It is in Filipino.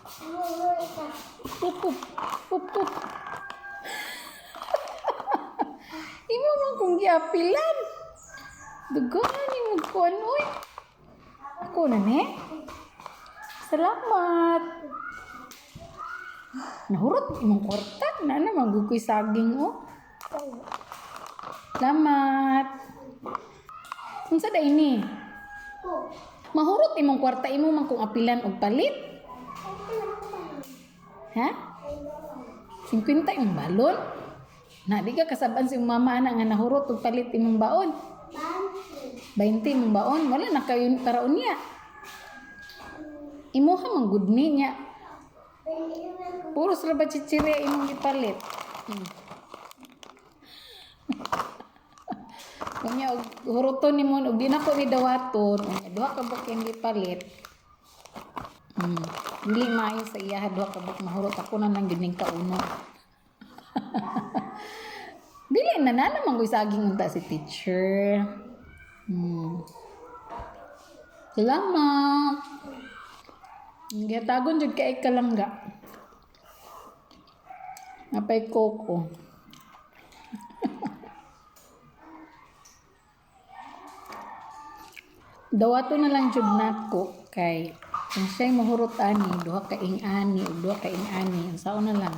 Pup, pup, pup, pup. Imo man kung giapilan. Dugaan ni mo kuan oy. Ako na ne. Salamat. Nahurot imong kwarta na naman gukoy saging oh. Salamat. Unsa day ni? Mahurot imong kwarta imo man kung apilan og palit. Ha? 50 imong balon? Na di ka kasaban si mama ana nga nahurot og palit imong baon. 20 imong baon, wala na kayo karaon niya. Imuha man gud niya. Puro sila ba chichirya imong ipalit. Kanya og huruton nimo og di na ko ni dawaton, duha ka buk yung gipalit. Dili maayo sa iya duha ka buk mahurot ako na nang gining kauno. Dili na naman ko'y saging unta si teacher. Salamat. Gatagon jud kay kalangga. Napay coke. Dawato na lang jud nako kay kung siya'y mahurot ani, duha ka ing ani, o duha ka ing ani, ang sao na lang.